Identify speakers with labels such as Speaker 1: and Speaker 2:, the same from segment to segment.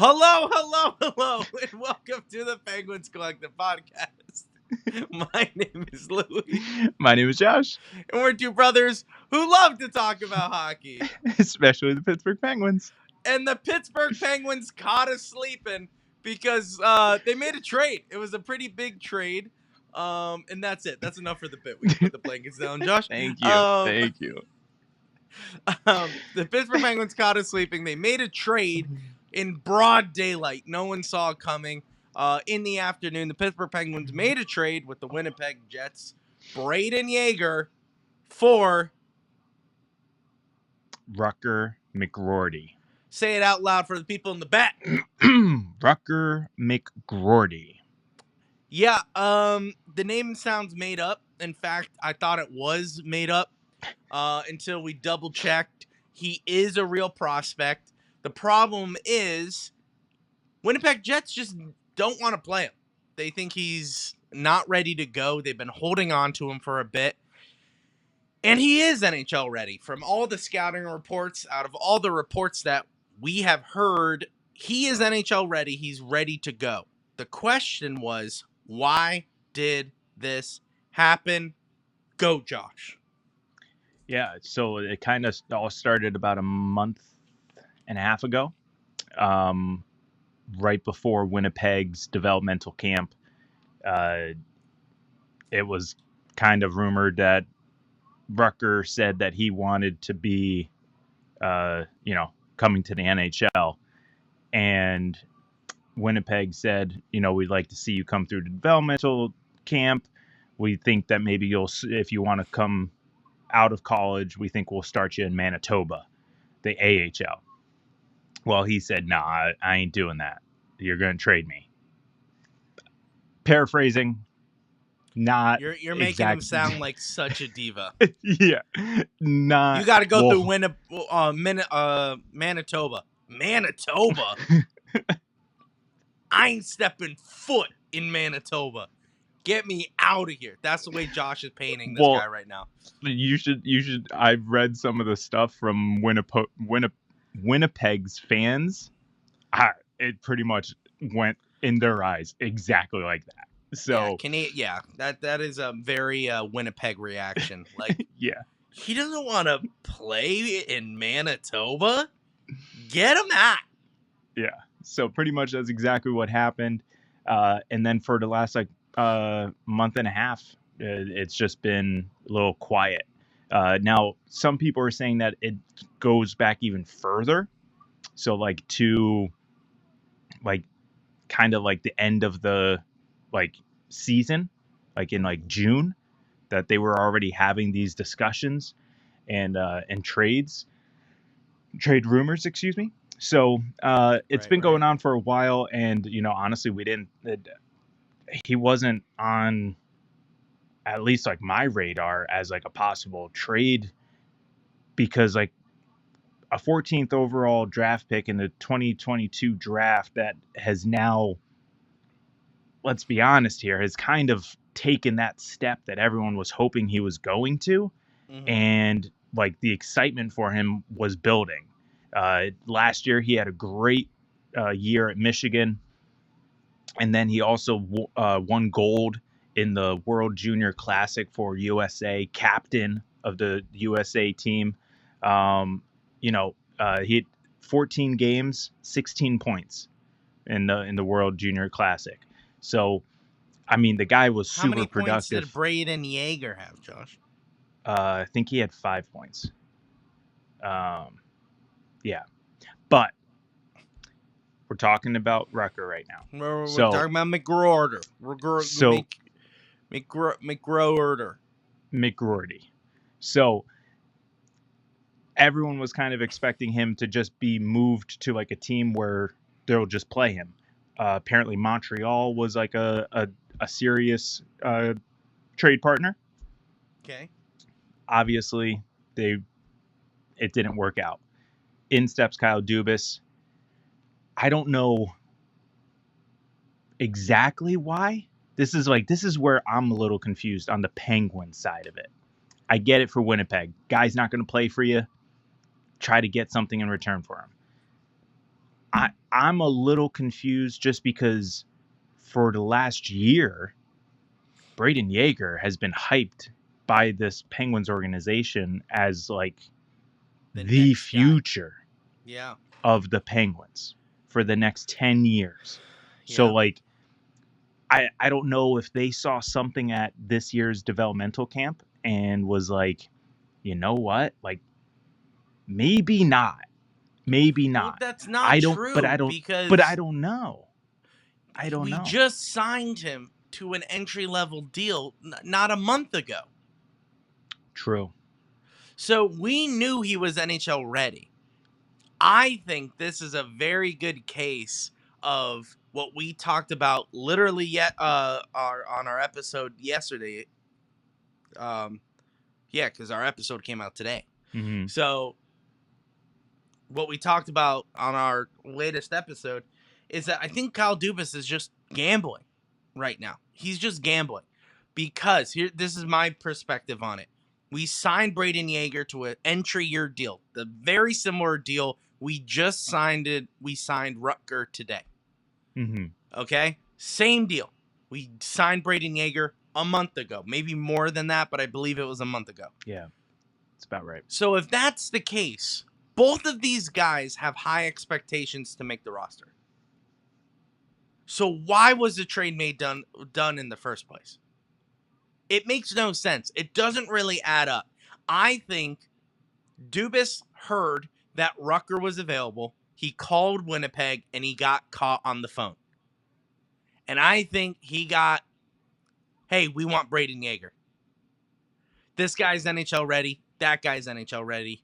Speaker 1: Hello, hello, hello, and welcome to the Penguins Collective Podcast. My name is Louie,
Speaker 2: My name is Josh,
Speaker 1: and we're two brothers who love to talk about hockey.
Speaker 2: especially the Pittsburgh Penguins.
Speaker 1: And the Pittsburgh Penguins caught us sleeping because they made a trade. It was a pretty big trade. And that's it. That's enough for the bit. We can put the blankets down, Josh.
Speaker 2: Thank you. Thank you.
Speaker 1: The Pittsburgh Penguins caught us sleeping. They made a trade in broad daylight. No one saw it coming. In the afternoon, the Pittsburgh Penguins made a trade with the Winnipeg Jets, Braden Yeager, for
Speaker 2: Rucker McGroarty.
Speaker 1: say it out loud for the people in the back.
Speaker 2: Rucker McGroarty.
Speaker 1: Yeah, the name sounds made up. In fact, I thought it was made up until we double checked. He is a real prospect. The problem is Winnipeg Jets just don't want to play him. They think he's not ready to go. They've been holding on to him for a bit. And he is NHL ready. From all the scouting reports, out of all the reports that we have heard, he is NHL ready. He's ready to go. The question was, why did this happen? Go, Josh.
Speaker 2: Yeah, so it kind of all started about a month and a half ago, right before Winnipeg's developmental camp. It was kind of rumored that Rucker said that he wanted to be, coming to the NHL. And Winnipeg said, we'd like to see you come through the developmental camp. We think that maybe if you want to come out of college, we think we'll start you in Manitoba, the AHL. Well, he said, nah, I ain't doing that. You're going to trade me. Paraphrasing, not
Speaker 1: You're making him sound like such a diva.
Speaker 2: Yeah, not.
Speaker 1: You got to go through Manitoba. Manitoba? I ain't stepping foot in Manitoba. Get me out of here. That's the way Josh is painting this guy right now.
Speaker 2: You should. I've read some of the stuff from Winnipeg's fans. It pretty much went in their eyes exactly like that. So
Speaker 1: that is a very Winnipeg reaction. Like,
Speaker 2: yeah,
Speaker 1: he doesn't want to play in Manitoba. Get him out.
Speaker 2: Yeah. So pretty much that's exactly what happened. And then for the last month and a half, it's just been a little quiet. Now, some people are saying that it goes back even further. So to kind of the end of the season, in June, that they were already having these discussions and trade rumors, excuse me. So it's been going on for a while, and honestly, he wasn't on at least my radar as a possible trade, because a 14th overall draft pick in the 2022 draft that has now, let's be honest here, has kind of taken that step that everyone was hoping he was going to, and the excitement for him was building. Last year, he had a great year at Michigan, and then he also won gold in the World Junior Classic for USA, captain of the USA team. He had 14 games, 16 points in the World Junior Classic. So, I mean, the guy was super productive.
Speaker 1: How many points did Braden Yeager have, Josh?
Speaker 2: I think he had 5 points. Yeah, but we're talking about Rucker right now.
Speaker 1: We're talking about McGroarty.
Speaker 2: McGroarty. So everyone was kind of expecting him to just be moved to a team where they'll just play him. Apparently, Montreal was a serious trade partner.
Speaker 1: Okay.
Speaker 2: Obviously, it didn't work out. In steps Kyle Dubas. I don't know exactly why. This is where I'm a little confused on the Penguin side of it. I get it for Winnipeg. Guy's not going to play for you. Try to get something in return for him. I'm a little confused just because for the last year, Braden Yeager has been hyped by this Penguins organization as like
Speaker 1: The
Speaker 2: the
Speaker 1: next guy.
Speaker 2: future
Speaker 1: Yeah.
Speaker 2: of the Penguins for the next 10 years. So
Speaker 1: Yeah.
Speaker 2: like I don't know if they saw something at this year's developmental camp and was like, you know what? Like maybe not. Maybe
Speaker 1: Well,
Speaker 2: not.
Speaker 1: that's not
Speaker 2: I don't but I
Speaker 1: true
Speaker 2: don't but I
Speaker 1: because
Speaker 2: don't know. I don't
Speaker 1: we
Speaker 2: know.
Speaker 1: just signed him to an entry level deal not a month ago.
Speaker 2: True.
Speaker 1: So we knew he was NHL ready. I think this is a very good case of what we talked about literally yet on our episode yesterday. Um yeah, cuz our episode came out today.
Speaker 2: Mhm.
Speaker 1: So what we talked about on our latest episode is that I think Kyle Dubas is just gambling right now. He's just gambling because here, this is my perspective on it. We signed Braden Yeager to an entry year deal, the very similar deal we just signed it. We signed Rutger today.
Speaker 2: Mhm.
Speaker 1: Okay, same deal. We signed Braden Yeager a month ago, maybe more than that, but I believe it was a month ago.
Speaker 2: Yeah. It's about right.
Speaker 1: So if that's the case, both of these guys have high expectations to make the roster. So why was the trade made done in the first place? It makes no sense. It doesn't really add up. I think Dubas heard that Rucker was available. He called Winnipeg and he got caught on the phone. And I think he got, hey, we want Braden Yeager. This guy's NHL ready. That guy's NHL ready.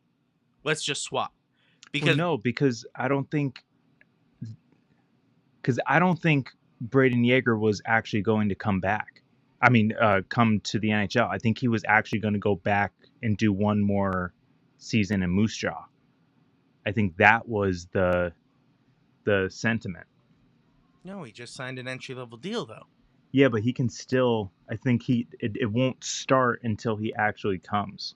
Speaker 1: Let's just swap.
Speaker 2: Well,
Speaker 1: Because
Speaker 2: no, because I don't think Braden Yeager was actually going to come back. I mean, come to the NHL. I think he was actually going to go back and do one more season in Moose Jaw. I think that was the sentiment.
Speaker 1: no, he just signed an entry level deal though.
Speaker 2: Yeah, but he can still. I think it won't start until he actually comes.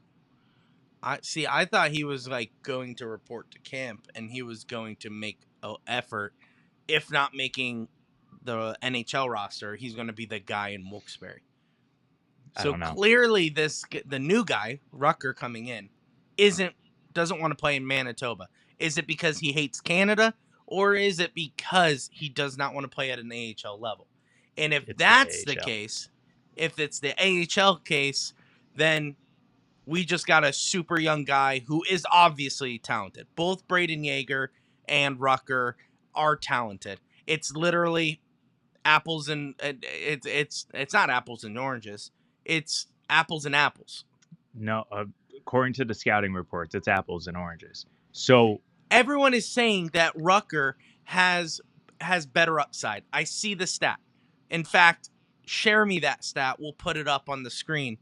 Speaker 1: I see. I thought he was like going to report to camp, and he was going to make an effort. If not making the NHL roster, he's going to be the guy in Wilkes-Barre.
Speaker 2: I
Speaker 1: So
Speaker 2: don't know.
Speaker 1: clearly, the new guy Rucker coming in isn't doesn't want to play in Manitoba. Is it because he hates Canada, or is it because he does not want to play at an AHL level? And if
Speaker 2: It's the
Speaker 1: that's the
Speaker 2: AHL.
Speaker 1: case, if it's the AHL case, then we just got a super young guy who is obviously talented. Both Braden Yeager and Rucker are talented. It's literally apples and it's not apples and oranges. It's apples and apples.
Speaker 2: No, according to the scouting reports, it's apples and oranges. So
Speaker 1: Everyone is saying that Rucker has better upside. I see the stat. In fact, share me that stat. We'll put it up on the screen.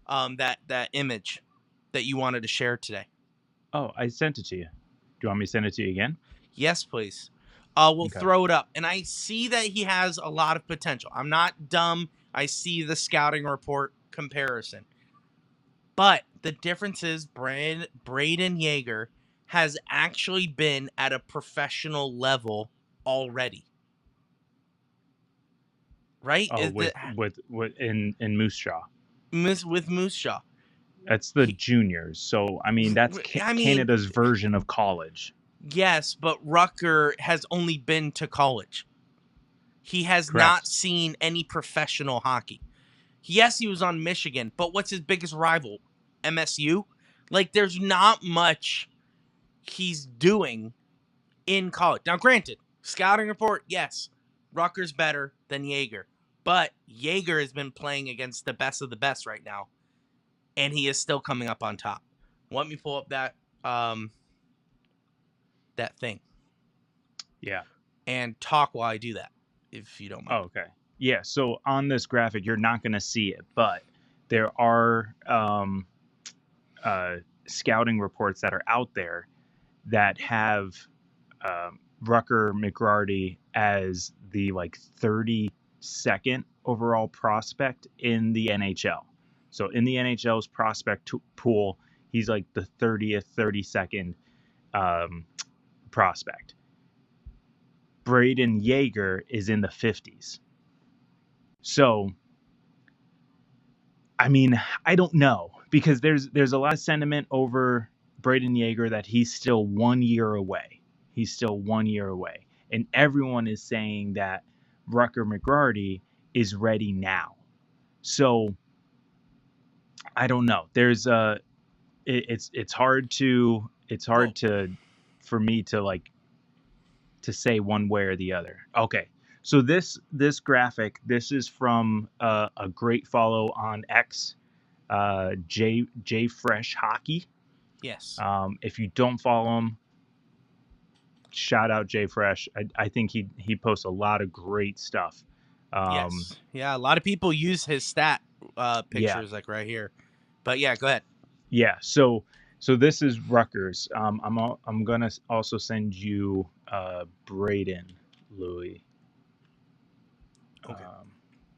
Speaker 1: That image that you wanted to share today.
Speaker 2: oh, I sent it to you. Do you want me to send it to you again?
Speaker 1: Yes, please. We'll
Speaker 2: Okay.
Speaker 1: throw it up. And I see that he has a lot of potential. I'm not dumb. I see the scouting report comparison. But the difference is Braden Yeager has actually been at a professional level already. Right?
Speaker 2: Oh,
Speaker 1: Is the
Speaker 2: with in Moose Jaw.
Speaker 1: with Moose Jaw.
Speaker 2: That's the
Speaker 1: He,
Speaker 2: juniors. So I mean, that's
Speaker 1: I mean,
Speaker 2: Canada's version of college.
Speaker 1: yes, but Rucker has only been to college. He has not
Speaker 2: Correct.
Speaker 1: seen any professional hockey. Yes, he was on Michigan, but what's his biggest rival? MSU? Like, there's not much he's doing in college. Now, granted, scouting report, yes, Rucker's better than Yeager, but Yeager has been playing against the best of the best right now, and he is still coming up on top. Let me pull up that thing
Speaker 2: Yeah.
Speaker 1: and talk while I do that, if you don't
Speaker 2: Oh,
Speaker 1: mind.
Speaker 2: okay. Yeah. So on this graphic, you're not going to see it, but there are uh, scouting reports that are out there that have Rucker McGrady as the like 32nd overall prospect in the NHL. So in the NHL's prospect pool, he's like the 30th, 32nd prospect. Braden Yeager is in the 50s. So, I mean, I don't know, because there's a lot of sentiment over Braden Yeager that he's still 1 year away. He's still 1 year away. And everyone is saying that Rucker McGrarty is ready now. So, I don't know. It's hard
Speaker 1: Well,
Speaker 2: to for me to like to say one way or the other. Okay. So this graphic, this is from a great follow on X, J Fresh Hockey.
Speaker 1: yes.
Speaker 2: If you don't follow him, shout out J Fresh. I think he posts a lot of great stuff. Um,
Speaker 1: Yes. Yeah, a lot of people use his stat
Speaker 2: yeah,
Speaker 1: pictures like right here. But yeah, go ahead.
Speaker 2: yeah. So this is Rutgers. I'm gonna also send you Braden Louie.
Speaker 1: Okay.
Speaker 2: Um,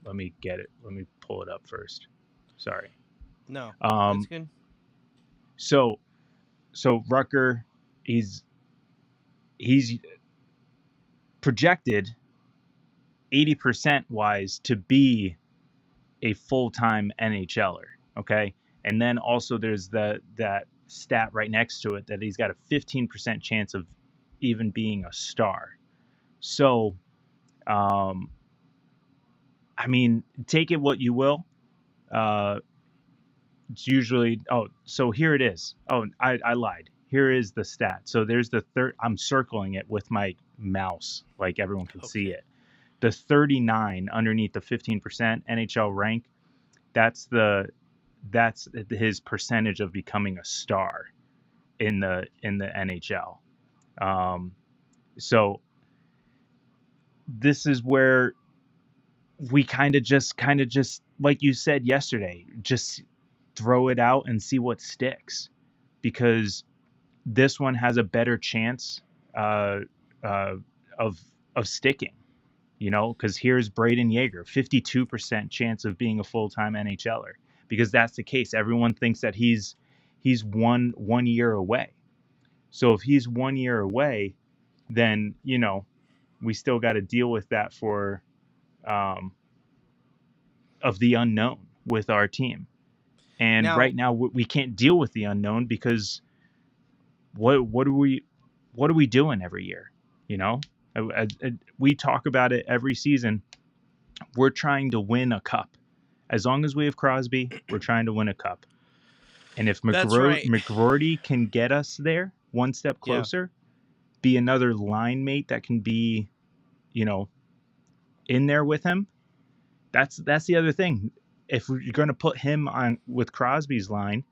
Speaker 2: let me get it. Let me pull it up first. Sorry.
Speaker 1: No, it's
Speaker 2: Um,
Speaker 1: good.
Speaker 2: so so Rucker, he's projected 80% wise to be a full-time NHLer. Okay. And then also there's that stat right next to it that he's got a 15% chance of even being a star. So, um, I mean, take it what you will. Uh, it's usually, oh, so here it is. Oh, I lied. Here is the stat. So there's the third, I'm circling it with my mouse like everyone can see
Speaker 1: Okay.
Speaker 2: it. The 39 underneath the 15% NHL rank, that's the that's his percentage of becoming a star in the NHL. Um, so this is where we kind of just like you said yesterday, just throw it out and see what sticks, because this one has a better chance uh, uh, of sticking. Because here's Braden Yeager, 52% chance of being a full-time NHLer, because that's the case. Everyone thinks that he's 1 year away. So if he's 1 year away, then we still got to deal with that for um, of the unknown with our team. And
Speaker 1: Now,
Speaker 2: right now we can't deal with the unknown, because what are we doing every year? You know, we talk about it every season. We're trying to win a cup. As long as we have Crosby, we're trying to win a cup. And if
Speaker 1: that's right.
Speaker 2: McGroarty can get us there one step
Speaker 1: Yeah.
Speaker 2: closer, be another line mate that can be, you know, in there with him. That's the other thing. If you're going to put him on with Crosby's line,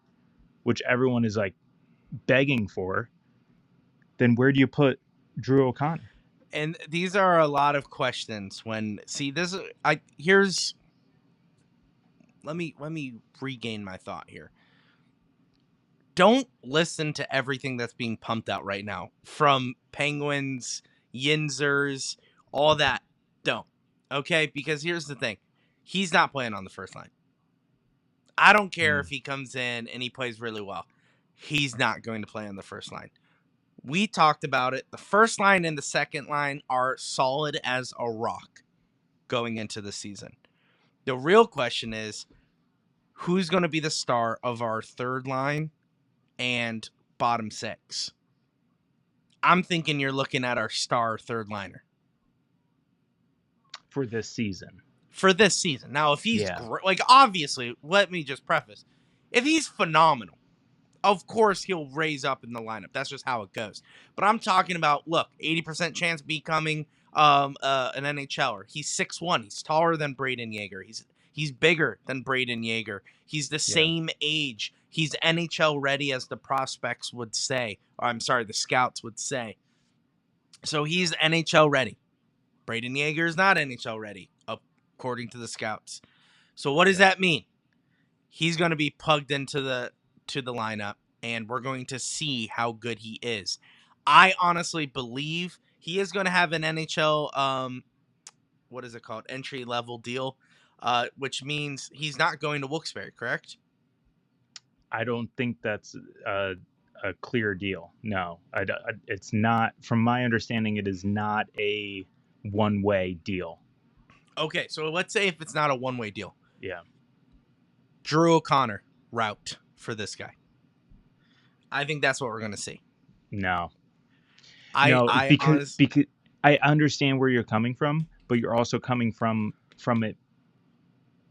Speaker 2: which everyone is like begging for, then where do you put Drew O'Connor?
Speaker 1: And these are a lot of questions when see this I here's let me regain my thought here. Don't listen to everything that's being pumped out right now from Penguins, Yinzers, all that. Don't. Okay? Because here's the thing. He's not playing on the first line. I don't care if
Speaker 2: Mm.
Speaker 1: he comes in and he plays really well. He's not going to play on the first line. We talked about it. The first line and the second line are solid as a rock going into the season. The real question is who's going to be the star of our third line and bottom six? I'm thinking you're looking at our star third liner
Speaker 2: For this season.
Speaker 1: for this season. Now, if he's
Speaker 2: Yeah.
Speaker 1: great, like obviously, let me just preface, if he's phenomenal, of course he'll raise up in the lineup. That's just how it goes. But I'm talking about, look, 80% chance becoming an NHLer. He's 6'1". He's taller than Braden Yeager. He's bigger than Braden Yeager. He's the
Speaker 2: Yeah.
Speaker 1: same age. He's NHL ready, as the prospects would say. Or, I'm sorry, the scouts would say. So he's NHL ready. Braden Yeager is not NHL ready, according to the scouts. So what does
Speaker 2: Yeah.
Speaker 1: that mean? He's going to be plugged into the lineup, and we're going to see how good he is. I honestly believe he is going to have an NHL what is it called, entry level deal, which means he's not going to Wilkes-Barre, correct?
Speaker 2: I don't think that's a clear deal. No, it's not. From my understanding, it is not a one-way deal.
Speaker 1: Okay, so let's say if it's not a one-way deal.
Speaker 2: Yeah.
Speaker 1: Drew O'Connor route for this guy. I think that's what we're going to see.
Speaker 2: No. No,
Speaker 1: I honestly,
Speaker 2: because I understand where you're coming from, but you're also coming from it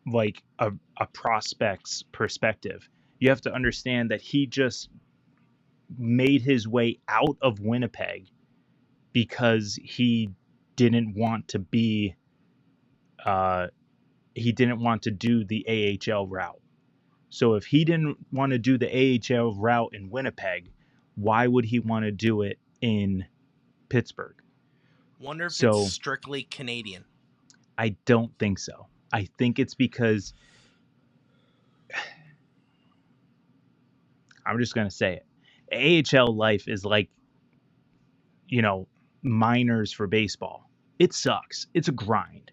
Speaker 2: like a prospect's perspective. You have to understand that he just made his way out of Winnipeg because didn't want to be he didn't want to do the AHL route. So if he didn't want to do the AHL route in Winnipeg, why would he want to do it in Pittsburgh?
Speaker 1: wonder if it's
Speaker 2: So
Speaker 1: strictly Canadian.
Speaker 2: I don't think so. I think it's because I'm just going to say it. AHL life is like, minors for baseball. It sucks. It's a grind.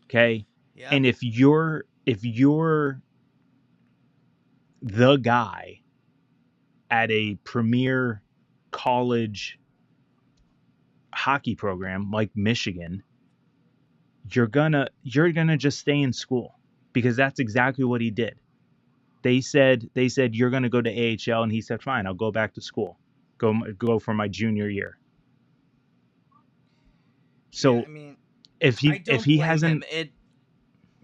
Speaker 2: Okay?
Speaker 1: Yeah.
Speaker 2: And if you're the guy at a premier college hockey program like Michigan, you're gonna just stay in school because that's exactly what he did. They said you're gonna go to AHL, and he said fine, I'll go back to school, go for my junior year.
Speaker 1: Yeah,
Speaker 2: So
Speaker 1: I mean,
Speaker 2: if
Speaker 1: I don't
Speaker 2: he
Speaker 1: blame him.
Speaker 2: hasn't,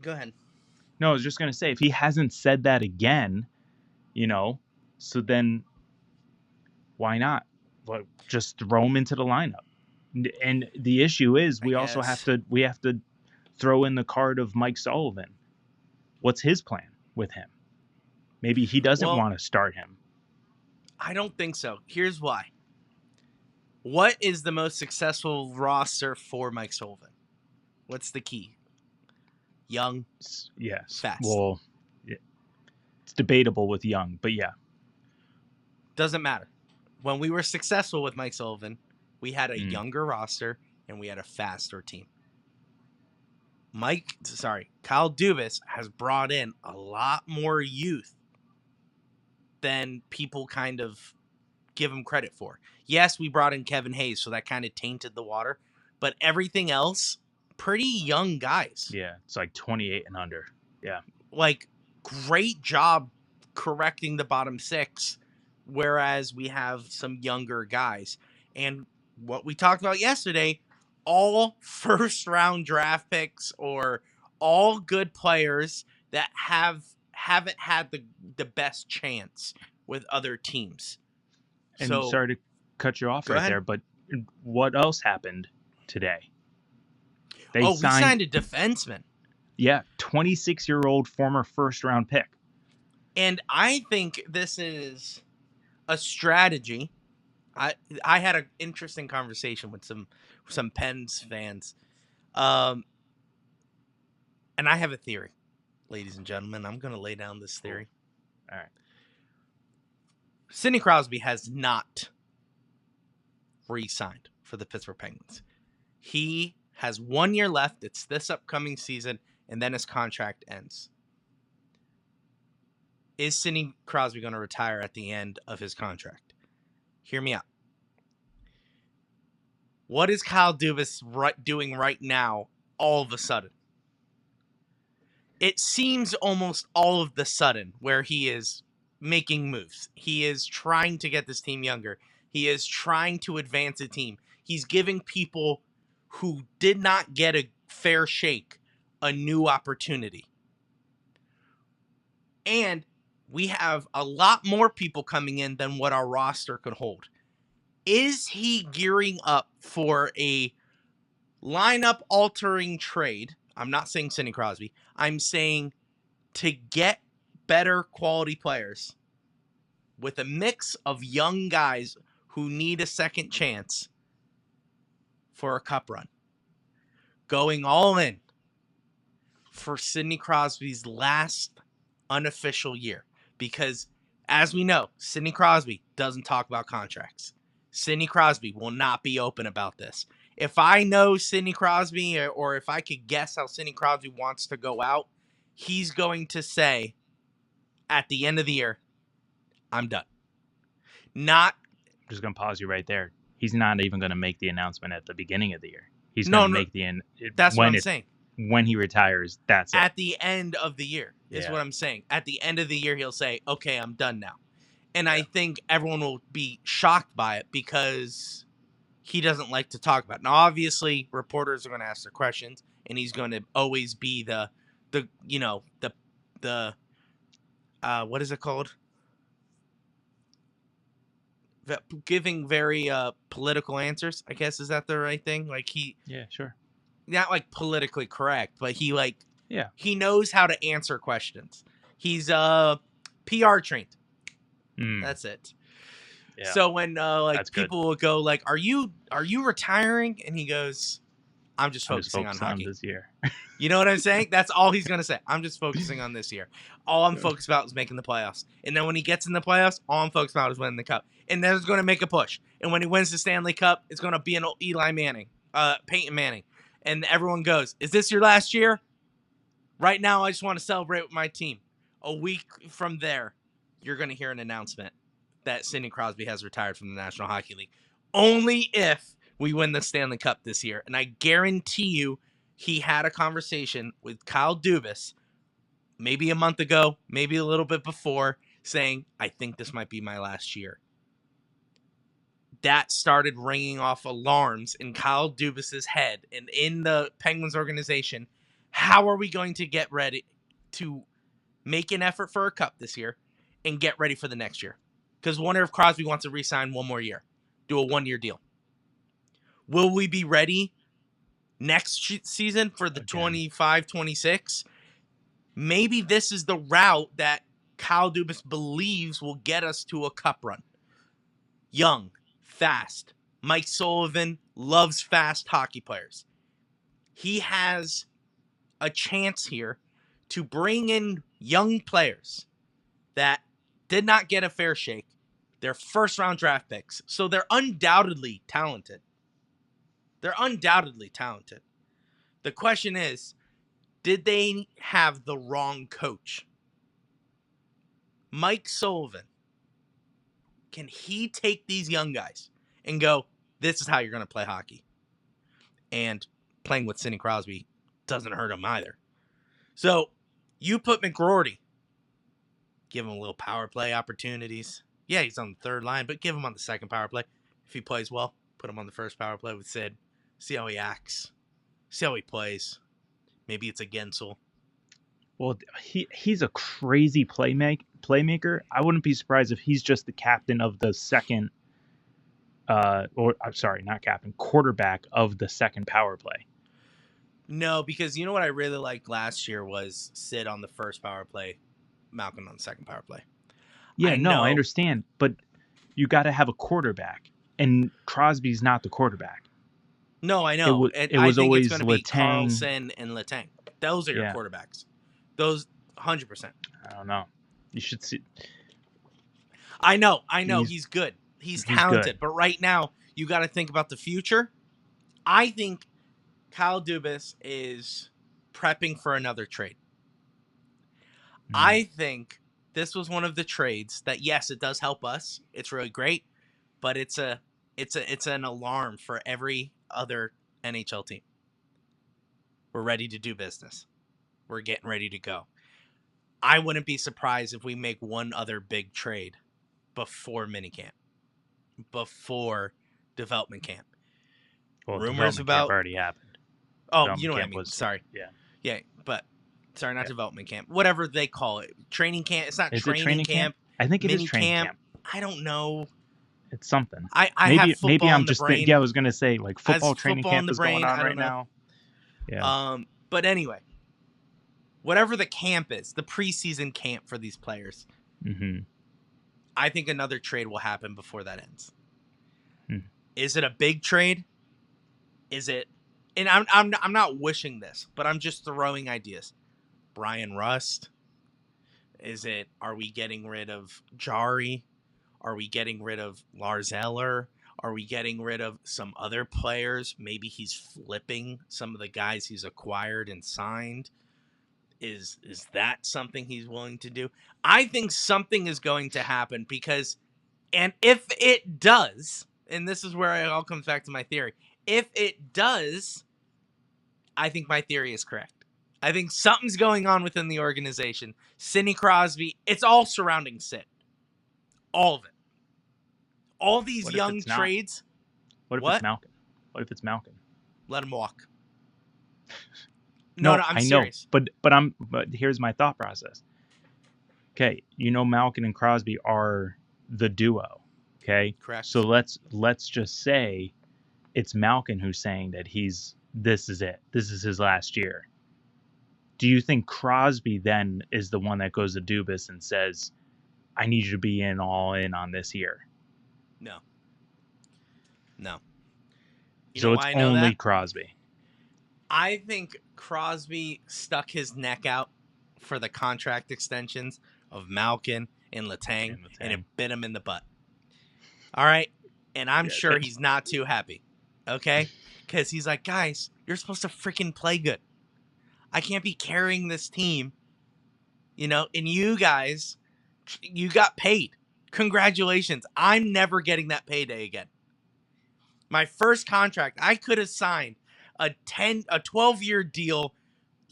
Speaker 1: Go ahead.
Speaker 2: no, I was just gonna say, if he hasn't said that again, so then why not? Like, just throw him into the lineup. And the issue is
Speaker 1: I
Speaker 2: we also
Speaker 1: guess.
Speaker 2: we have to throw in the card of Mike Sullivan. What's his plan with him? Maybe he doesn't
Speaker 1: Well,
Speaker 2: want to start him.
Speaker 1: I don't think so. Here's why. What is the most successful roster for Mike Sullivan? What's the key? Young,
Speaker 2: Yes.
Speaker 1: fast.
Speaker 2: Well, it's debatable with Young, but yeah.
Speaker 1: Doesn't matter. When we were successful with Mike Sullivan, we had a younger roster and we had a faster team. Kyle Dubas has brought in a lot more youth than people kind of give him credit for. Yes, we brought in Kevin Hayes, so that kind of tainted the water, but everything else, pretty young guys.
Speaker 2: Yeah, it's like 28 and under. Yeah.
Speaker 1: Like, great job correcting the bottom six, whereas we have some younger guys. And what we talked about yesterday, all first round draft picks or all good players that haven't had the best chance with other teams.
Speaker 2: And
Speaker 1: So
Speaker 2: sorry to cut you off
Speaker 1: go
Speaker 2: right
Speaker 1: ahead.
Speaker 2: there, but what else happened today? They
Speaker 1: We signed a defenseman.
Speaker 2: Yeah, 26-year-old former first-round pick.
Speaker 1: And I think this is a strategy. I had an interesting conversation with some Pens fans. And I have a theory, ladies and gentlemen. I'm going to lay down this theory.
Speaker 2: All right.
Speaker 1: Sidney Crosby has not re-signed for the Pittsburgh Penguins. He has 1 year left. It's this upcoming season, and then his contract ends. Is Sidney Crosby going to retire at the end of his contract? Hear me out. What is Kyle Dubas doing right now all of a sudden? It seems almost all of the sudden where he is making moves. He is trying to get this team younger. He is trying to advance a team. He's giving people who did not get a fair shake a new opportunity. And we have a lot more people coming in than what our roster could hold. Is he gearing up for a lineup altering trade? I'm not saying Sidney Crosby. I'm saying to get better quality players with a mix of young guys who need a second chance for a cup run. Going all in for Sidney Crosby's last unofficial year. Because as we know, Sidney Crosby doesn't talk about contracts. Sidney Crosby will not be open about this. If I know Sidney Crosby, or if I could guess how Sidney Crosby wants to go out, he's going to say at the end of the year, I'm done. Not
Speaker 2: I'm just going to pause you right there. He's not even going to make the announcement at the beginning of the year. He's going
Speaker 1: no,
Speaker 2: to
Speaker 1: no.
Speaker 2: make
Speaker 1: That's what I'm saying.
Speaker 2: when he retires. That's it.
Speaker 1: At the end of the year is
Speaker 2: Yeah.
Speaker 1: what I'm saying. At the end of the year, he'll say, "Okay, I'm done now," and
Speaker 2: Yeah.
Speaker 1: I think everyone will be shocked by it because he doesn't like to talk about it. Now, obviously, reporters are going to ask their questions, and he's going to always be the what is it called? Giving very political answers. I guess is that the right thing? Like
Speaker 2: Yeah, sure.
Speaker 1: not like politically correct, but
Speaker 2: Yeah.
Speaker 1: he knows how to answer questions. He's PR trained.
Speaker 2: Mm,
Speaker 1: That's it.
Speaker 2: yeah.
Speaker 1: So when
Speaker 2: That's good.
Speaker 1: people will go like, "Are you retiring?" and he goes, "I'm just
Speaker 2: I'm just
Speaker 1: focusing on
Speaker 2: focused on
Speaker 1: hockey."
Speaker 2: this year.
Speaker 1: You know what I'm saying? That's all he's gonna say. I'm just focusing on this year. All I'm focused about is making the playoffs. And then when he gets in the playoffs, all I'm focused about is winning the cup. And then he's gonna make a push. And when he wins the Stanley Cup, it's gonna be an Eli Manning, Peyton Manning. And everyone goes, "Is this your last year?" Right now, I just want to celebrate with my team. A week from there, you're gonna hear an announcement that Sidney Crosby has retired from the National Hockey League. Only if we win the Stanley Cup this year. And I guarantee you, he had a conversation with Kyle Dubas maybe a month ago, maybe a little bit before, saying, "I think this might be my last year." That started ringing off alarms in Kyle Dubas's head and in the Penguins organization. How are we going to get ready to make an effort for a cup this year and get ready for the next year? Because wonder if Crosby wants to re-sign one more year, do a 1-year deal. Will we be ready next season for the
Speaker 2: Again.
Speaker 1: 25-26? Maybe this is the route that Kyle Dubas believes will get us to a cup run. Young, fast. Mike Sullivan loves fast hockey players. He has a chance here to bring in young players that did not get a fair shake. They're first round draft picks. So they're undoubtedly talented. They're undoubtedly talented. The question is, did they have the wrong coach? Mike Sullivan, can he take these young guys and go, "This is how you're going to play hockey"? And playing with Sidney Crosby doesn't hurt him either. So you put McGroarty, give him a little power play opportunities. Yeah, he's on the third line, but give him on the second power play. If he plays well, put him on the first power play with Sid. See how he acts. See how he plays. Maybe it's a Gensel.
Speaker 2: Well, he's a crazy playmaker. I wouldn't be surprised if he's just the captain of the second, or I'm sorry, not captain, quarterback of the second power play.
Speaker 1: No, because you know what I really liked last year was Sid on the first power play, Malcolm on the second power play.
Speaker 2: Yeah,
Speaker 1: I
Speaker 2: no, I
Speaker 1: know.
Speaker 2: understand, but you got to have a quarterback, and Crosby's not the quarterback.
Speaker 1: No, I know.
Speaker 2: It
Speaker 1: I
Speaker 2: was
Speaker 1: think it's
Speaker 2: always
Speaker 1: going to be
Speaker 2: Letang.
Speaker 1: Carlson and Letang. Those are your
Speaker 2: Yeah.
Speaker 1: quarterbacks. Those 100%.
Speaker 2: I don't know. You should see.
Speaker 1: I know. He's good. He's talented.
Speaker 2: Good.
Speaker 1: But right now, you got to think about the future. I think Kyle Dubas is prepping for another trade. I think this was one of the trades that, yes, it does help us. It's really great, but it's an alarm for every other NHL team. We're ready to do business. We're getting ready to go. I wouldn't be surprised if we make one other big trade before minicamp, before development camp.
Speaker 2: Well,
Speaker 1: Rumors
Speaker 2: development
Speaker 1: about
Speaker 2: camp already happened.
Speaker 1: oh,
Speaker 2: Development
Speaker 1: you know what I
Speaker 2: camp
Speaker 1: mean.
Speaker 2: was
Speaker 1: Sorry,
Speaker 2: yeah.
Speaker 1: but sorry, not
Speaker 2: Yeah.
Speaker 1: development camp. Whatever they call it, training camp. It's not
Speaker 2: Is it
Speaker 1: training camp.
Speaker 2: I think it is
Speaker 1: Mini
Speaker 2: training
Speaker 1: camp.
Speaker 2: camp.
Speaker 1: I don't know.
Speaker 2: It's something.
Speaker 1: I have football
Speaker 2: maybe I'm
Speaker 1: in the
Speaker 2: just
Speaker 1: brain.
Speaker 2: yeah. I was gonna say like football
Speaker 1: As
Speaker 2: training
Speaker 1: football in
Speaker 2: camp
Speaker 1: the
Speaker 2: is going
Speaker 1: brain,
Speaker 2: on
Speaker 1: I
Speaker 2: right
Speaker 1: don't know.
Speaker 2: now. Yeah.
Speaker 1: But anyway, whatever the camp is, the preseason camp for these players, I think another trade will happen before that ends. Is it a big trade? Is it? And I'm not wishing this, but I'm just throwing ideas. Brian Rust. Is it? Are we getting rid of Jari? Are we getting rid of Lars Eller? Are we getting rid of some other players? Maybe he's flipping some of the guys he's acquired and signed. Is that something he's willing to do? I think something is going to happen because And if it does, and this is where it all comes back to my theory, if it does, I think my theory is correct. I think something's going on within the organization. Sidney Crosby, it's all surrounding Sid. All of it. All these
Speaker 2: What if
Speaker 1: young
Speaker 2: it's not?
Speaker 1: trades.
Speaker 2: What if it's Malkin? What if it's Malkin?
Speaker 1: Let him walk.
Speaker 2: No,
Speaker 1: No, I'm
Speaker 2: I know,
Speaker 1: serious.
Speaker 2: but here's my thought process. Okay, Malkin and Crosby are the duo. Okay,
Speaker 1: Correct.
Speaker 2: so let's just say it's Malkin who's saying that this is it. This is his last year. Do you think Crosby then is the one that goes to Dubas and says, "I need you to be all in on this year"?
Speaker 1: No. You
Speaker 2: So
Speaker 1: know
Speaker 2: it's
Speaker 1: why I know
Speaker 2: only
Speaker 1: that?
Speaker 2: Crosby.
Speaker 1: I think Crosby stuck his neck out for the contract extensions of Malkin and Letang, and it bit him in the butt. All right? And I'm sure he's not too happy. Okay? Because he's like, guys, you're supposed to freaking play good. I can't be carrying this team, and you guys, you got paid. Congratulations. I'm never getting that payday again. My first contract, I could have signed a 12-year deal,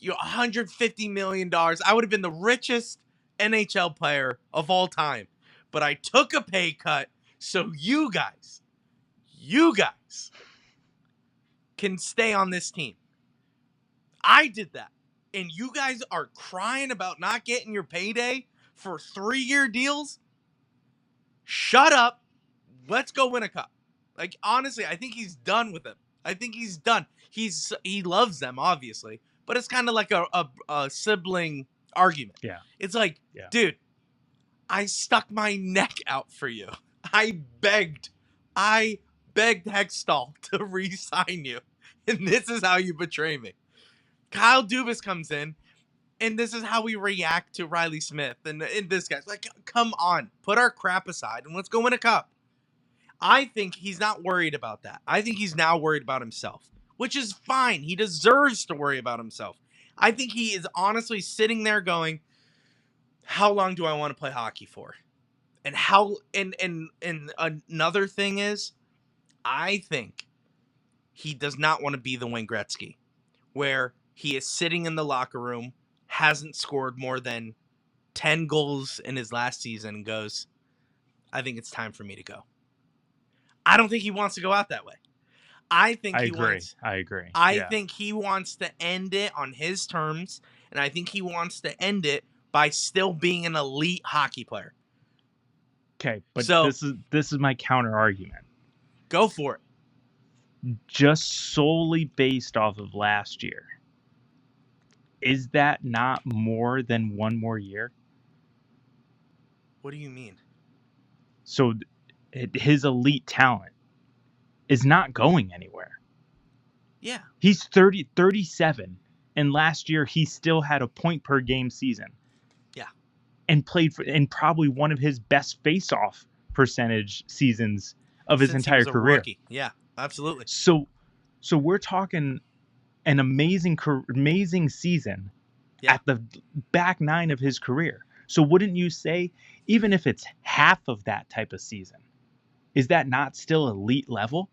Speaker 1: $150 million. I would have been the richest NHL player of all time. But I took a pay cut so you guys can stay on this team. I did that. And you guys are crying about not getting your payday for 3-year deals? Shut up. Let's go win a cup. Like, honestly, I think he's done with it. I think he's done. He loves them, obviously, but it's kind of like a sibling argument.
Speaker 2: Yeah.
Speaker 1: It's like, dude, I stuck my neck out for you. I begged Hextall to re-sign you, and this is how you betray me. Kyle Dubas comes in, and this is how we react to Riley Smith and this guy's like, come on, put our crap aside and let's go win a cup. I think he's not worried about that. I think he's now worried about himself, which is fine. He deserves to worry about himself. I think he is honestly sitting there going, how long do I want to play hockey for? And another thing is, I think he does not want to be the Wayne Gretzky, where he is sitting in the locker room, hasn't scored more than 10 goals in his last season, and goes, I think it's time for me to go. I don't think he wants to go out that way. I think
Speaker 2: I
Speaker 1: he
Speaker 2: agree.
Speaker 1: wants.
Speaker 2: I agree.
Speaker 1: I think he wants to end it on his terms, and I think he wants to end it by still being an elite hockey player.
Speaker 2: Okay, but this is my counter argument.
Speaker 1: Go for it.
Speaker 2: Just solely based off of last year, is that not more than one more year?
Speaker 1: What do you mean?
Speaker 2: So his elite talent is not going anywhere.
Speaker 1: Yeah.
Speaker 2: He's 37, and last year he still had a point per game season.
Speaker 1: Yeah.
Speaker 2: And played in probably one of his best face-off percentage seasons of his entire career.
Speaker 1: Rookie. Yeah, absolutely.
Speaker 2: So we're talking an amazing season at the back nine of his career. So wouldn't you say, even if it's half of that type of season, is that not still elite level?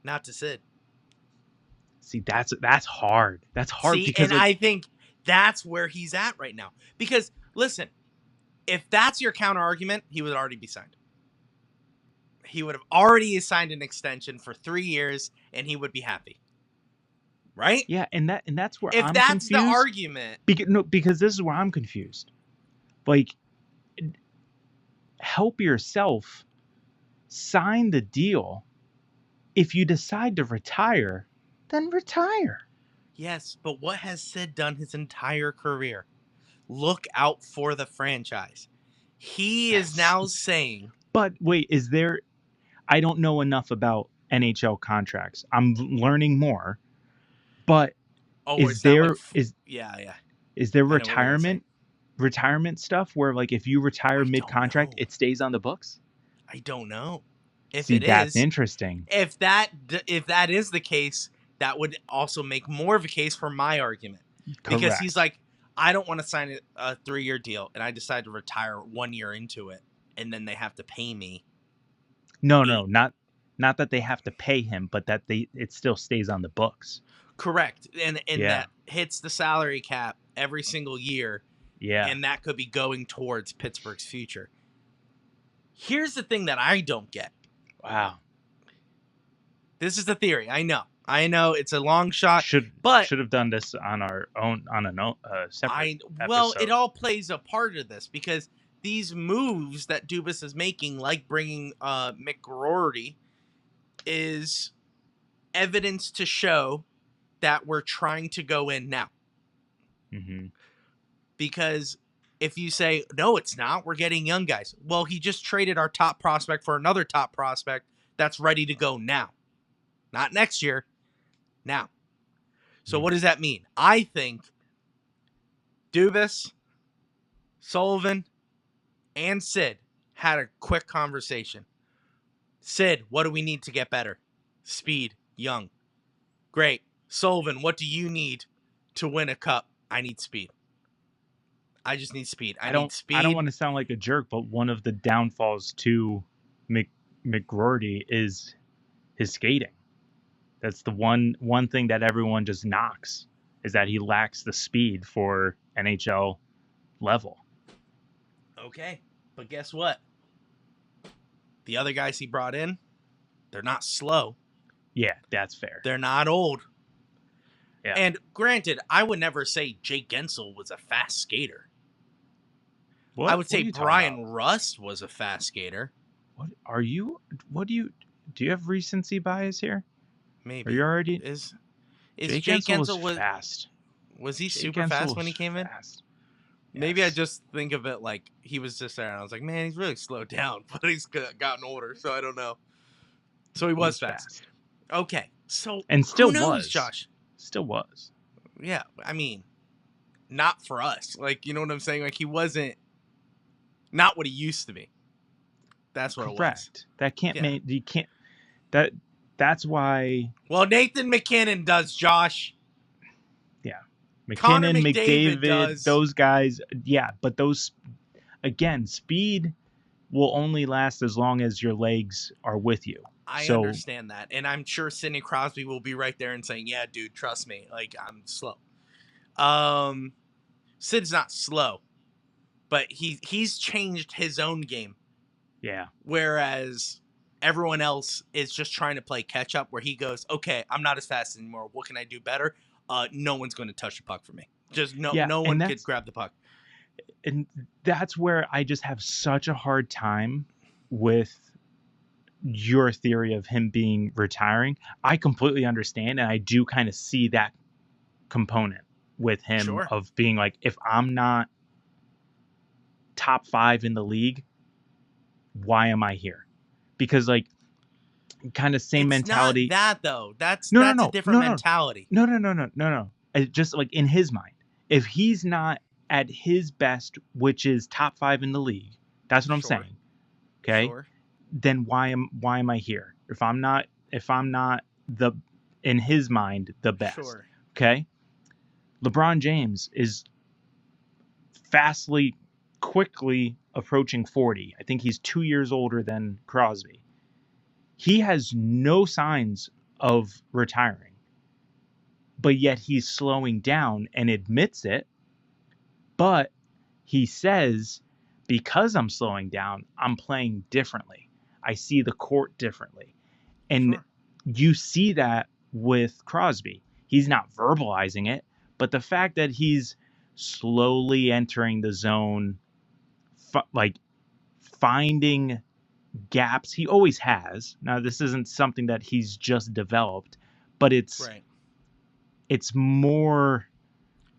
Speaker 1: Not to Sid.
Speaker 2: See, that's hard. That's hard.
Speaker 1: See, because I think that's where he's at right now. Because listen, if that's your counter argument, he would already be signed. He would have already signed an extension for 3 years, and he would be happy. Right?
Speaker 2: Yeah, and that's where
Speaker 1: if
Speaker 2: I'm
Speaker 1: that's
Speaker 2: confused.
Speaker 1: The argument.
Speaker 2: Because this is where I'm confused. Like, help yourself. Sign the deal. If you decide to retire, then retire.
Speaker 1: Yes, but what has Sid done his entire career? Look out for the franchise. He is now saying.
Speaker 2: But wait, is there? I don't know enough about NHL contracts. I'm learning more. But is there retirement stuff where, like, if you retire mid-contract, it stays on the books?
Speaker 1: I don't know.
Speaker 2: That's interesting.
Speaker 1: If that is the case, that would also make more of a case for my argument.
Speaker 2: Correct.
Speaker 1: Because he's like, I don't want to sign a 3-year deal, and I decide to retire 1 year into it, and then they have to pay me
Speaker 2: No,
Speaker 1: Eight.
Speaker 2: no, not that they have to pay him, but that it still stays on the books.
Speaker 1: Correct. And
Speaker 2: Yeah.
Speaker 1: that hits the salary cap every single year,
Speaker 2: Yeah.
Speaker 1: and that could be going towards Pittsburgh's future. Here's the thing that I don't get.
Speaker 2: Wow.
Speaker 1: This is the theory. I know it's a long shot,
Speaker 2: Should
Speaker 1: but
Speaker 2: have done this on our own on a separate episode.
Speaker 1: it all plays a part of this because these moves that Dubas is making, like bringing McGroarty, is evidence to show that we're trying to go in now.
Speaker 2: Mm-hmm.
Speaker 1: Because if you say, no, it's not, we're getting young guys. Well, he just traded our top prospect for another top prospect that's ready to go now. Not next year, now. So what does that mean? I think Dubas, Sullivan, and Sid had a quick conversation. Sid, what do we need to get better? Speed, young. Great. Sullivan, what do you need to win a cup? I need speed. I just need speed. I need speed.
Speaker 2: I don't want to sound like a jerk, but one of the downfalls to McGroarty is his skating. That's the one thing that everyone just knocks, is that he lacks the speed for NHL level.
Speaker 1: Okay, but guess what? The other guys he brought in, they're not slow.
Speaker 2: Yeah, that's fair.
Speaker 1: They're not old.
Speaker 2: Yeah.
Speaker 1: And granted, I would never say Jake Gensel was a fast skater. I would say Brian Rust was a fast skater.
Speaker 2: Do you have recency bias here?
Speaker 1: Maybe.
Speaker 2: Are you already?
Speaker 1: Is
Speaker 2: Jake
Speaker 1: Jake
Speaker 2: Gensel was fast.
Speaker 1: Was he super fast when he came in?
Speaker 2: Yes.
Speaker 1: Maybe I just think of it like he was just there, and I was like, man, he's really slowed down, but he's gotten older, so I don't know. So he was fast. Okay, so
Speaker 2: and still
Speaker 1: who knows,
Speaker 2: was
Speaker 1: Josh?
Speaker 2: Still was.
Speaker 1: Yeah, I mean, not for us. Like, you know what I'm saying? Like, he wasn't not what he used to be. That's what
Speaker 2: Correct.
Speaker 1: It was.
Speaker 2: That can't make you can't. That's why.
Speaker 1: Well, Nathan McKinnon does, Josh.
Speaker 2: Yeah, McKinnon, McDavid
Speaker 1: does.
Speaker 2: Those guys. Yeah, but those again, speed will only last as long as your legs are with you.
Speaker 1: I understand that, and I'm sure Sidney Crosby will be right there and saying, "Yeah, dude, trust me. Like, I'm slow." Sid's not slow, but he's changed his own game.
Speaker 2: Yeah.
Speaker 1: Whereas everyone else is just trying to play catch up, where he goes, "Okay, I'm not as fast anymore. What can I do better?" No one's going to touch the puck for me. Just no one could grab the puck.
Speaker 2: And that's where I just have such a hard time with your theory of him being retiring. I completely understand, and I do kind of see that component with him of being like, if I'm not top 5 in the league, why am I here? Because like kind of same mentality.
Speaker 1: Not that though. That's a different mentality.
Speaker 2: No. Just like in his mind, if he's not at his best, which is top 5 in the league, that's what I'm saying. Okay. Then why am I here? If I'm not the in his mind the best. Okay. LeBron James is quickly approaching 40. I think he's 2 years older than Crosby. He has no signs of retiring, but yet he's slowing down and admits it. But he says, because I'm slowing down, I'm playing differently. I see the court differently. And you see that with Crosby. He's not verbalizing it, but the fact that he's slowly entering the zone, like finding gaps, he always has. Now, this isn't something that he's just developed, but it's more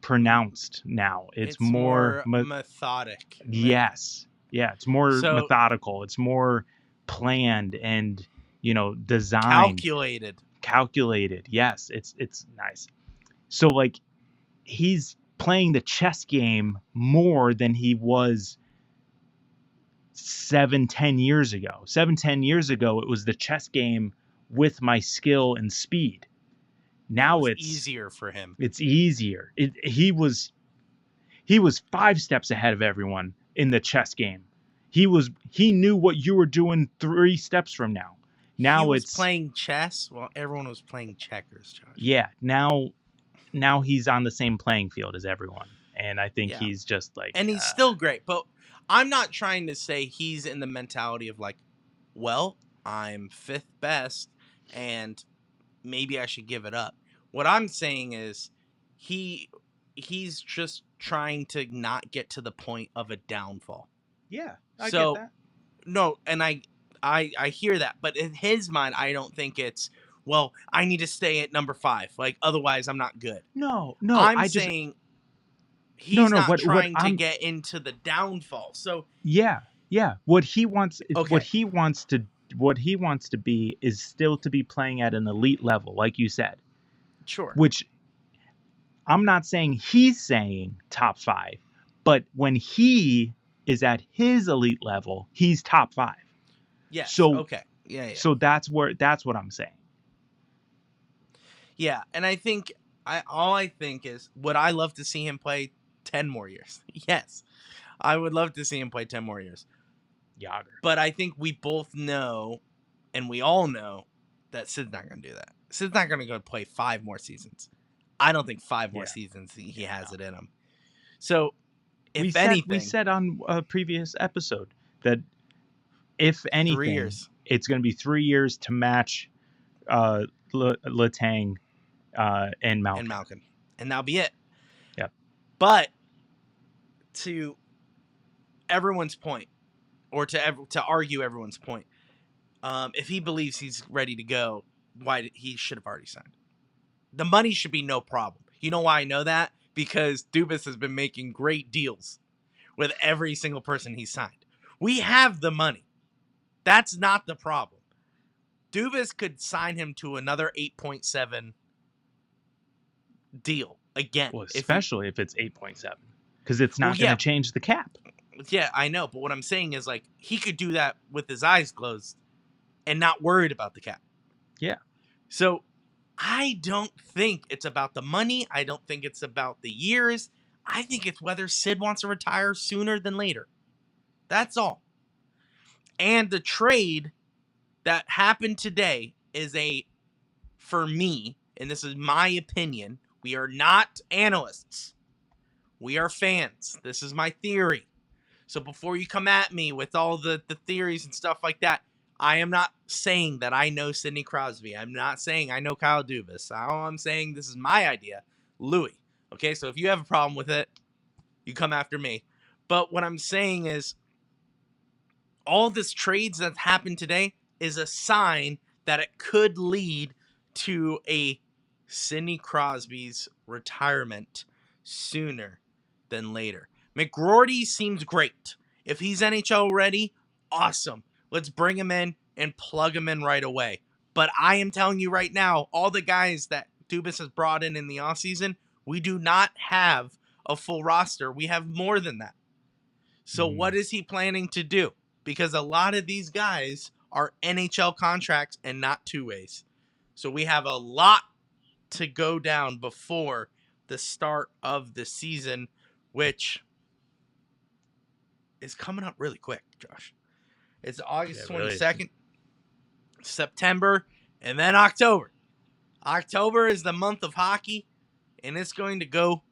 Speaker 2: pronounced now. It's more
Speaker 1: methodic.
Speaker 2: Yes. Yeah, it's more methodical. It's more planned and, designed. Calculated. Yes, it's nice. So like he's playing the chess game more than he was 7-10 years ago. 7-10 years ago, it was the chess game with my skill and speed. Now it's
Speaker 1: easier for him.
Speaker 2: It's easier. He was 5 steps ahead of everyone in the chess game. He knew what you were doing 3 steps from now.
Speaker 1: He
Speaker 2: Now
Speaker 1: was
Speaker 2: it's
Speaker 1: playing chess while everyone was playing checkers, Josh.
Speaker 2: yeah, now he's on the same playing field as everyone. And I think
Speaker 1: Yeah.
Speaker 2: he's just like
Speaker 1: And he's still great, but I'm not trying to say he's in the mentality of like, well, I'm 5th best and maybe I should give it up. What I'm saying is he's just trying to not get to the point of a downfall.
Speaker 2: yeah, I get
Speaker 1: So
Speaker 2: that.
Speaker 1: no, and I hear that, but in his mind, I don't think it's, well, I need to stay at number 5. Like otherwise I'm not good.
Speaker 2: No,
Speaker 1: I'm
Speaker 2: I just
Speaker 1: saying
Speaker 2: no,
Speaker 1: he's
Speaker 2: no.
Speaker 1: not
Speaker 2: What
Speaker 1: trying to
Speaker 2: I'm
Speaker 1: get into the downfall. So
Speaker 2: yeah, yeah.
Speaker 1: okay,
Speaker 2: What he wants to be is still to be playing at an elite level, like you said.
Speaker 1: sure.
Speaker 2: Which I'm not saying he's saying top 5, but when he is at his elite level, he's top 5.
Speaker 1: Yes.
Speaker 2: So
Speaker 1: Okay. Yeah.
Speaker 2: that's what I'm saying.
Speaker 1: Yeah. And I think all I think is, would I love to see him play 10 more years? Yes. I would love to see him play 10 more years.
Speaker 2: Yager.
Speaker 1: But I think we both know, and we all know, that Sid's not going to do that. Sid's not going to go play 5 more seasons. I don't think 5 more
Speaker 2: Yeah.
Speaker 1: seasons he
Speaker 2: Yeah,
Speaker 1: has
Speaker 2: no.
Speaker 1: it in him. So, if
Speaker 2: We
Speaker 1: anything,
Speaker 2: said on a previous episode that if
Speaker 1: 3
Speaker 2: anything,
Speaker 1: years.
Speaker 2: it's going to be 3 years to match Letang and Malkin.
Speaker 1: And Malkin. And that'll be it.
Speaker 2: Yep.
Speaker 1: But to everyone's point, or to argue everyone's point, if he believes he's ready to go, he should have already signed. The money should be no problem. You know why I know that? Because Dubas has been making great deals with every single person he's signed. We have the money. That's not the problem. Dubas could sign him to another 8.7 deal again.
Speaker 2: Well, especially if it's 8.7, because it's not
Speaker 1: Well,
Speaker 2: going
Speaker 1: yeah.
Speaker 2: to change the cap.
Speaker 1: Yeah, I know. But what I'm saying is, like, he could do that with his eyes closed and not worried about the cap.
Speaker 2: Yeah.
Speaker 1: So I don't think it's about the money. I don't think it's about the years. I think it's whether Sid wants to retire sooner than later. That's all. And the trade that happened today is for me, and this is my opinion, we are not analysts. We are fans. This is my theory. So before you come at me with all the theories and stuff like that, I am not saying that I know Sidney Crosby. I'm not saying I know Kyle Dubas. All I'm saying, this is my idea, Louie. Okay, so if you have a problem with it, you come after me. But what I'm saying is, all this trades that happened today is a sign that it could lead to a Sidney Crosby's retirement sooner than later. McGroarty seems great. If he's NHL ready, awesome. Let's bring him in and plug him in right away. But I am telling you right now, all the guys that Dubas has brought in the offseason, we do not have a full roster. We have more than that. So what is he planning to do? Because a lot of these guys are NHL contracts and not two-ways. So we have a lot to go down before the start of the season, which is coming up really quick, Josh. It's August 22nd, really. September, and then October. October is the month of hockey, and it's going to go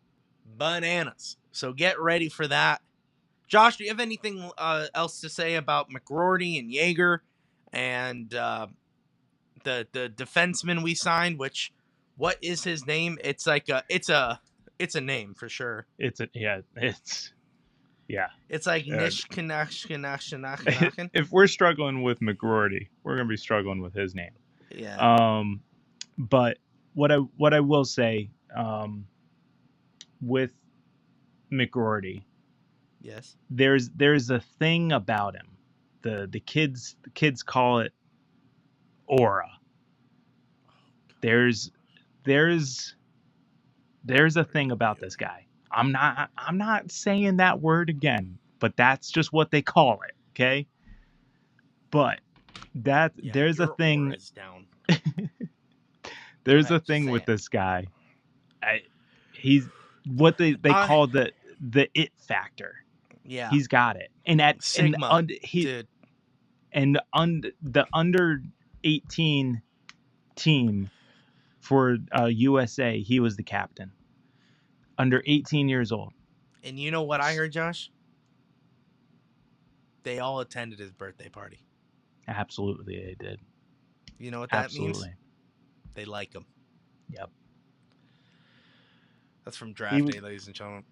Speaker 1: bananas. So get ready for that. Josh, do you have anything else to say about McGroarty and Yeager and the defenseman we signed? Which, what is his name? It's like it's a name for sure.
Speaker 2: It's
Speaker 1: like Nishkanash.
Speaker 2: If we're struggling with McGroarty, we're gonna be struggling with his name.
Speaker 1: Yeah.
Speaker 2: But what I will say, with McGroarty.
Speaker 1: Yes.
Speaker 2: There's a thing about him. The kids call it aura. There's a thing about this guy. I'm not saying that word again, but that's just what they call it, okay? But there's a thing.
Speaker 1: Down.
Speaker 2: There's a thing with this guy. He's what they call the it factor.
Speaker 1: Yeah.
Speaker 2: He's got it. And
Speaker 1: Sigma, dude.
Speaker 2: the under 18 team for USA, he was the captain. Under 18 years old.
Speaker 1: And you know what I heard, Josh? They all attended his birthday party.
Speaker 2: Absolutely, they did.
Speaker 1: You know what that means?
Speaker 2: Absolutely.
Speaker 1: They like him.
Speaker 2: Yep.
Speaker 1: That's from draft day, ladies and gentlemen.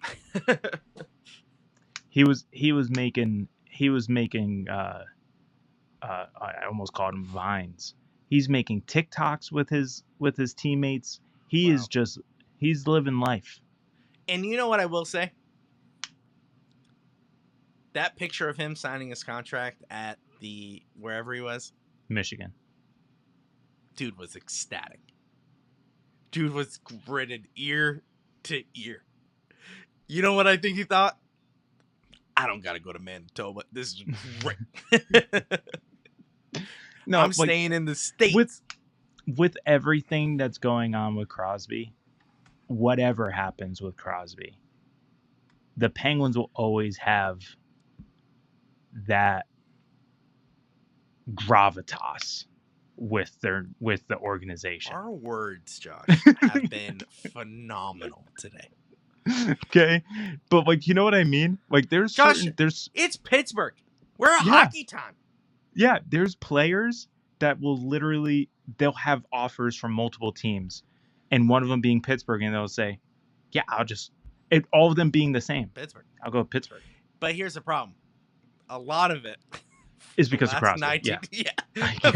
Speaker 2: he was making I almost called him vines. He's making TikToks with his teammates. He's living life.
Speaker 1: And you know what I will say? That picture of him signing his contract at the wherever he was,
Speaker 2: Michigan.
Speaker 1: Dude was ecstatic. Dude was gritted ear to ear. You know what I think he thought? I don't gotta go to Manitoba. This is great. No, I'm staying in the States.
Speaker 2: With everything that's going on with Crosby, whatever happens with Crosby, the Penguins will always have that gravitas with the organization.
Speaker 1: Our words, Josh, have been phenomenal today.
Speaker 2: Okay, but you know what I mean? There's
Speaker 1: it's Pittsburgh. We're a hockey town.
Speaker 2: Yeah, there's players that will they'll have offers from multiple teams, and one of them being Pittsburgh, and they'll say, "Yeah, all of them being the same.
Speaker 1: Pittsburgh.
Speaker 2: I'll go Pittsburgh."
Speaker 1: But here's the problem: a lot of it
Speaker 2: is because of Crosby.
Speaker 1: 19,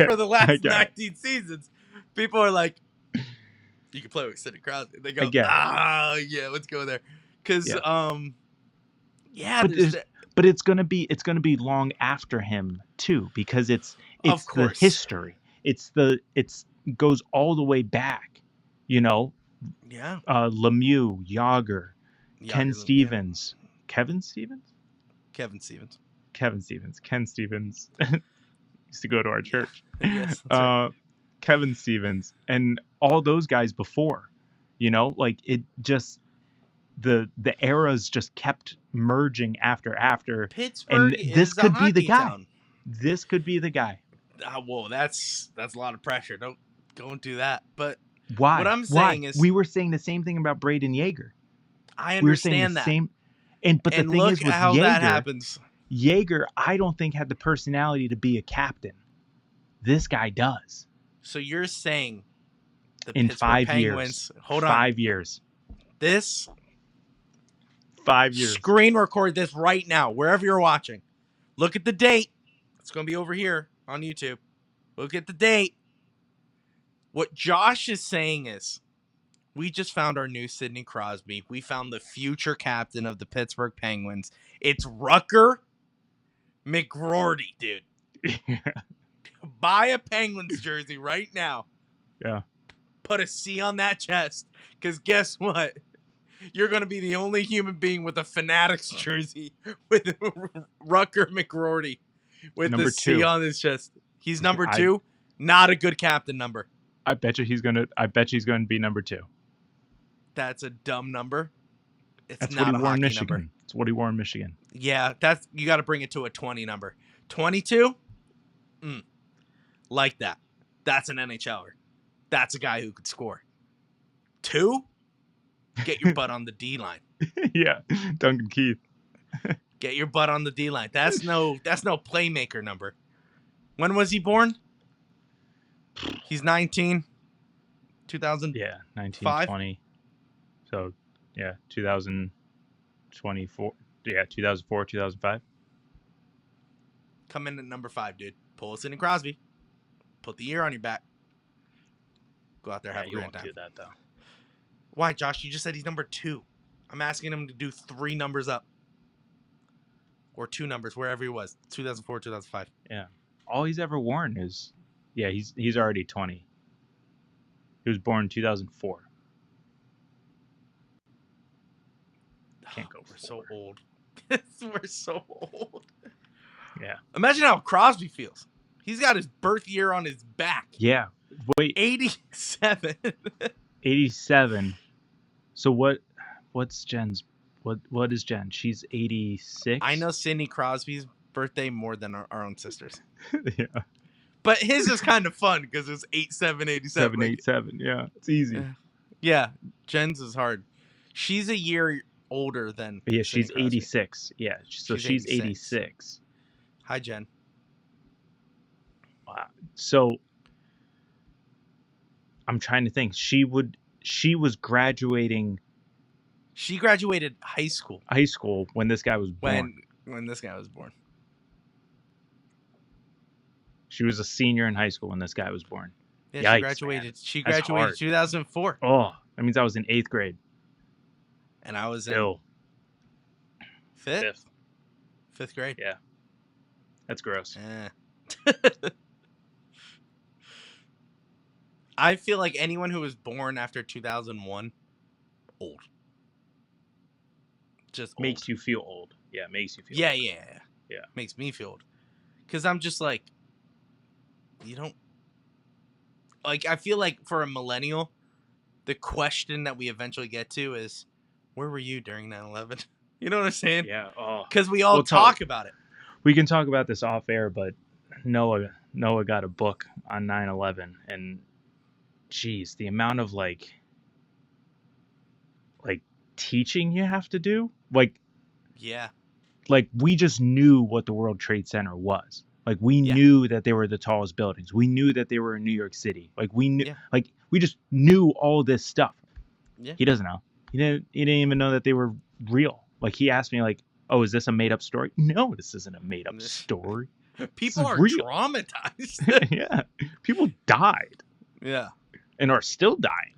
Speaker 1: for the last 19 seasons, people are like, "You can play with Sidney Crosby." They go, "Ah, yeah, let's go there," because
Speaker 2: But it's gonna be long after him too, because it's the history. It goes all the way back,
Speaker 1: Yeah.
Speaker 2: Lemieux, Yager, Ken Stevens, Ken Stevens used to go to our church.
Speaker 1: Yes,
Speaker 2: right. Kevin Stevens and all those guys before, it just. The eras just kept merging after.
Speaker 1: Pittsburgh
Speaker 2: and this could be the guy.
Speaker 1: Town.
Speaker 2: This could be the guy.
Speaker 1: Whoa, that's a lot of pressure. Don't do that. But
Speaker 2: why?
Speaker 1: What I'm saying is,
Speaker 2: we were saying the same thing about Braden Yeager.
Speaker 1: I understand that.
Speaker 2: But the thing is with
Speaker 1: how
Speaker 2: Yeager,
Speaker 1: that happens.
Speaker 2: Yeager, I don't think had the personality to be a captain. This guy does.
Speaker 1: So you're saying the
Speaker 2: in
Speaker 1: Pittsburgh
Speaker 2: 5
Speaker 1: Penguins,
Speaker 2: years?
Speaker 1: Hold on.
Speaker 2: 5 years.
Speaker 1: This.
Speaker 2: 5 years.
Speaker 1: Screen record this right now, wherever you're watching. Look at the date. It's going to be over here on YouTube. Look at the date. What Josh is saying is, we just found our new Sidney Crosby. We found the future captain of the Pittsburgh Penguins. It's Rucker McGroarty, dude. Buy a Penguins jersey right now.
Speaker 2: Yeah.
Speaker 1: Put a C on that chest, because guess what? You're going to be the only human being with a Fanatics jersey with Rucker McGroarty with number the C 2 on his chest. He's number 2. Not a good captain number.
Speaker 2: I bet you he's going to be number 2.
Speaker 1: That's a dumb number.
Speaker 2: That's not what he wore in Michigan. Number. It's what he wore in Michigan.
Speaker 1: Yeah, you got to bring it to a 20 number. 22? Like that. That's an NHLer. That's a guy who could score. 2? Get your butt on the D line.
Speaker 2: Yeah, Duncan Keith.
Speaker 1: Get your butt on the D line. That's no playmaker number. When was he born? He's 19. 2000.
Speaker 2: Yeah, 1920. So, yeah, 2024. Yeah, 2004, 2005.
Speaker 1: Come in at number 5, dude. Pull us in Crosby. Put the year on your back. Go out there, have a grand time.
Speaker 2: You won't do that, though.
Speaker 1: Why, Josh? You just said he's number 2. I'm asking him to do 3 numbers up. Or 2 numbers, wherever he was. 2004, 2005.
Speaker 2: Yeah. All he's ever worn is... Yeah, he's already 20. He was born in 2004. Can't go for 4.
Speaker 1: So old. We're so old.
Speaker 2: Yeah.
Speaker 1: Imagine how Crosby feels. He's got his birth year on his back.
Speaker 2: Yeah. Wait.
Speaker 1: 87.
Speaker 2: 87. So what's Jen's What is Jen? She's 86.
Speaker 1: I know Sidney Crosby's birthday more than our own sister's.
Speaker 2: Yeah.
Speaker 1: But his is kind of fun because it's 8787.
Speaker 2: 787. Yeah, it's easy.
Speaker 1: Yeah, Jen's is hard. She's a year older than
Speaker 2: Yeah,
Speaker 1: Sidney
Speaker 2: she's
Speaker 1: Crosby.
Speaker 2: 86. Yeah, so she's 86.
Speaker 1: Hi, Jen.
Speaker 2: Wow. So I'm trying to think. She was graduating
Speaker 1: She graduated high school
Speaker 2: when this guy was born.
Speaker 1: when this guy was born.
Speaker 2: She was a senior in high school when this guy was born.
Speaker 1: Yeah,
Speaker 2: Yikes,
Speaker 1: she graduated.
Speaker 2: man.
Speaker 1: She
Speaker 2: That's
Speaker 1: graduated
Speaker 2: hard.
Speaker 1: 2004,
Speaker 2: Oh, that means I was in 8th grade.
Speaker 1: and I was in
Speaker 2: Still.
Speaker 1: fifth grade.
Speaker 2: Yeah. That's gross.
Speaker 1: I feel like anyone who was born after 2001, old. Just old.
Speaker 2: Makes you feel old. Yeah, makes you feel
Speaker 1: Yeah,
Speaker 2: old.
Speaker 1: yeah. Makes me feel old. Because I'm just like, you don't... Like, I feel like for a millennial, the question that we eventually get to is, where were you during 9/11? You know what I'm saying?
Speaker 2: Yeah. Oh.
Speaker 1: Because we all talk about it.
Speaker 2: We can talk about this off air, but Noah got a book on 9/11, and geez, the amount of like teaching you have to do,
Speaker 1: Yeah.
Speaker 2: like we just knew what the World Trade Center was. Like we knew that they were the tallest buildings. We knew that they were in New York City. Like we knew, we just knew all this stuff.
Speaker 1: Yeah.
Speaker 2: He doesn't know. He didn't even know that they were real. Like he asked me, like, "Oh, is this a made up story?" No, this isn't a made up story.
Speaker 1: People are traumatized.
Speaker 2: Yeah, people died.
Speaker 1: Yeah.
Speaker 2: And are still dying.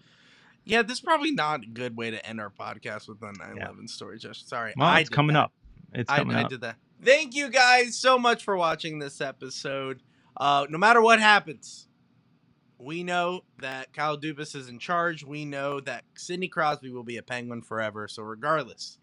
Speaker 1: Yeah, this is probably not a good way to end our podcast with the 9/11 story, Josh. Sorry.
Speaker 2: Well, it's coming up. It's coming up.
Speaker 1: I did that. Thank you guys so much for watching this episode. No matter what happens, we know that Kyle Dubas is in charge. We know that Sidney Crosby will be a Penguin forever. So regardless,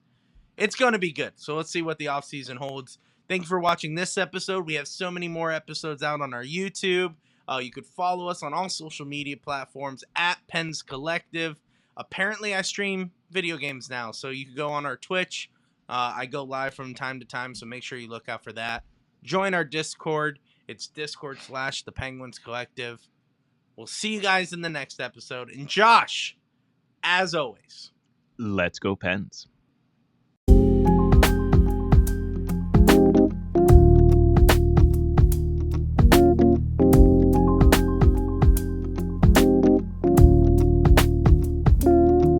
Speaker 1: it's going to be good. So let's see what the offseason holds. Thank you for watching this episode. We have so many more episodes out on our YouTube. You could follow us on all social media platforms at Pens Collective. Apparently, I stream video games now, so you can go on our Twitch. I go live from time to time, so make sure you look out for that. Join our Discord. It's Discord/The Penguins Collective. We'll see you guys in the next episode. And Josh, as always,
Speaker 2: let's go Pens.